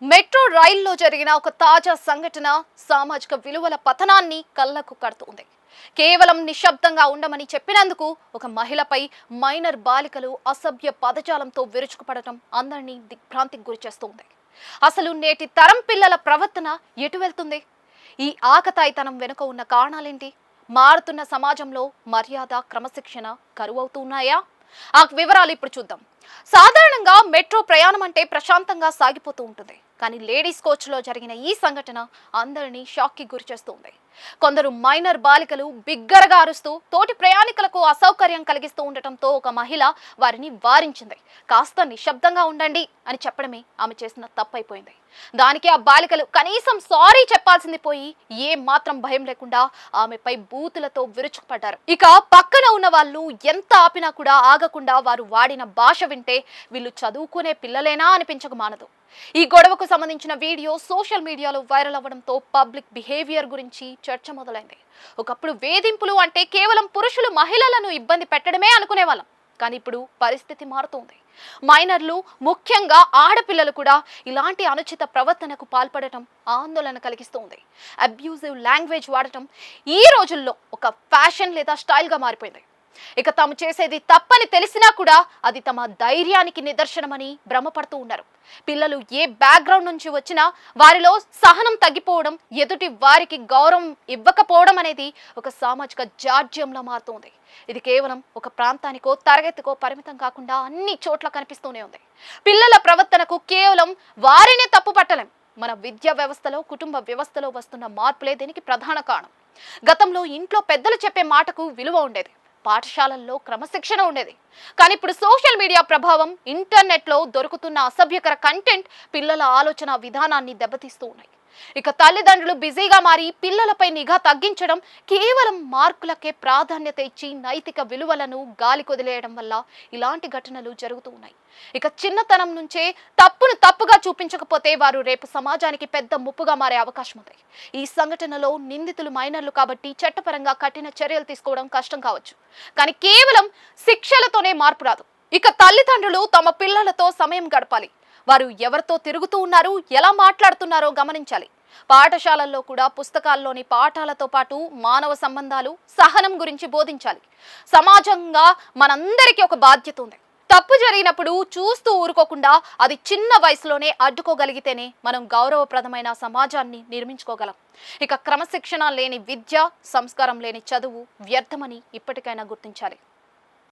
Metro రైల్లో జరిగిన ఒక తాజా సంఘటన సామాజిక విలువల పతనాన్ని కళ్ళకు కడుతుంది. కేవలం నిశ్శబ్దంగా ఉండమని చెప్పినందుకు ఒక మహిళపై మైనర్ బాలికలు అసభ్య పదజాలంతో విరుచుకుపడటం అందరినీ దిగ్భ్రాంతికి గురిచేస్తుంది. అసలు నేటి తరం పిల్లల ప్రవర్తన ఎటు వెళ్తుంది? ఈ ఆకతాయితనం వెనుక ఉన్న కారణాలేంటి? మారుతున్న సమాజంలో మర్యాద, క్రమశిక్షణ కరువవుతున్నాయా? ఆ వివరాలు ఇప్పుడు చూద్దాం. సాధారణంగా మెట్రో ప్రయాణం అంటే ప్రశాంతంగా సాగిపోతూ ఉంటుంది. కానీ లేడీస్ కోచ్లో జరిగిన ఈ సంఘటన అందరినీ షాక్కి గురిచేస్తుంది. కొందరు మైనర్ బాలికలు బిగ్గరగా అరుస్తూ తోటి ప్రయాణికులకు అసౌకర్యం కలిగిస్తూ ఉండటంతో ఒక మహిళ వారిని వారించింది. కాస్త నిశ్శబ్దంగా ఉండండి అని చెప్పడమే ఆమె చేసిన తప్పైపోయింది. దానికి ఆ బాలికలు కనీసం సారీ చెప్పాల్సింది పోయి ఏ మాత్రం భయం లేకుండా ఆమెపై బూతులతో విరుచుకుపడ్డారు. ఇక పక్కన ఉన్న వాళ్ళు ఎంత ఆపినా కూడా ఆగకుండా వారు వాడిన భాష వింటే వీళ్ళు చదువుకునే పిల్లలేనా అనిపించక మానదు. ఈ గొడవకు సంబంధించిన వీడియో సోషల్ మీడియాలో వైరల్ అవ్వడంతో పబ్లిక్ బిహేవియర్ గురించి చర్చ మొదలైంది. ఒకప్పుడు వేధింపులు అంటే కేవలం పురుషులు మహిళలను ఇబ్బంది పెట్టడమే అనుకునేవాళ్ళం. కానీ ఇప్పుడు పరిస్థితి మారుతోంది. మైనర్లు, ముఖ్యంగా ఆడపిల్లలు కూడా ఇలాంటి అనుచిత ప్రవర్తనకు పాల్పడటం ఆందోళన కలిగిస్తోంది. అబ్యూజివ్ లాంగ్వేజ్ వాడటం ఈ రోజుల్లో ఒక ఫ్యాషన్ లేదా స్టైల్గా మారిపోయింది. ఇక తాము చేసేది తప్పని తెలిసినా కూడా అది తమ ధైర్యానికి నిదర్శనమని భ్రమపడుతూ ఉన్నారు. పిల్లలు ఏ బ్యాక్గ్రౌండ్ నుంచి వచ్చినా వారిలో సహనం తగ్గిపోవడం, ఎదుటి వారికి గౌరవం ఇవ్వకపోవడం అనేది ఒక సామాజిక జాడ్యంలా మారుతోంది. ఇది కేవలం ఒక ప్రాంతానికో తరగతికో పరిమితం కాకుండా అన్ని చోట్ల కనిపిస్తూనే ఉంది. పిల్లల ప్రవర్తనకు కేవలం వారినే తప్పు పట్టలేం. మన విద్యా వ్యవస్థలో, కుటుంబ వ్యవస్థలో వస్తున్న మార్పులే దీనికి ప్రధాన కారణం. గతంలో ఇంట్లో పెద్దలు చెప్పే మాటకు విలువ ఉండేది. పాఠశాలల్లో క్రమశిక్షణ ఉండేది. కానీ ఇప్పుడు సోషల్ మీడియా ప్రభావం, ఇంటర్నెట్లో దొరుకుతున్న అసభ్యకర కంటెంట్ పిల్లల ఆలోచన విధానాన్ని దెబ్బతీస్తూ ఉన్నాయి. ఇక తల్లిదండ్రులు బిజీగా మారి పిల్లలపై నిఘా తగ్గించడం, కేవలం మార్కులకే ప్రాధాన్యత ఇచ్చి నైతిక విలువలను గాలి కొదిలేయడం వల్ల ఇలాంటి ఘటనలు జరుగుతూ ఉన్నాయి. ఇక చిన్నతనం నుంచే తప్పును తప్పుగా చూపించకపోతే వారు రేపు సమాజానికి పెద్ద ముప్పుగా మారే అవకాశం ఉంది. ఈ సంఘటనలో నిందితులు మైనర్లు కాబట్టి చట్టపరంగా కఠిన చర్యలు తీసుకోవడం కష్టం కావచ్చు. కానీ కేవలం శిక్షలతోనే మార్పు రాదు. ఇక తల్లిదండ్రులు తమ పిల్లలతో సమయం గడపాలి. వారు ఎవరితో తిరుగుతూ ఉన్నారు, ఎలా మాట్లాడుతున్నారో గమనించాలి. పాఠశాలల్లో కూడా పుస్తకాల్లోని పాఠాలతో పాటు మానవ సంబంధాలు, సహనం గురించి బోధించాలి. సమాజంగా మనందరికీ ఒక బాధ్యత ఉంది. తప్పు జరిగినప్పుడు చూస్తూ ఊరుకోకుండా అది చిన్న వయసులోనే అడ్డుకోగలిగితేనే మనం గౌరవప్రదమైన సమాజాన్ని నిర్మించుకోగలం. ఇక క్రమశిక్షణ లేని విద్య, సంస్కారం లేని చదువు వ్యర్థమని ఇప్పటికైనా గుర్తించాలి.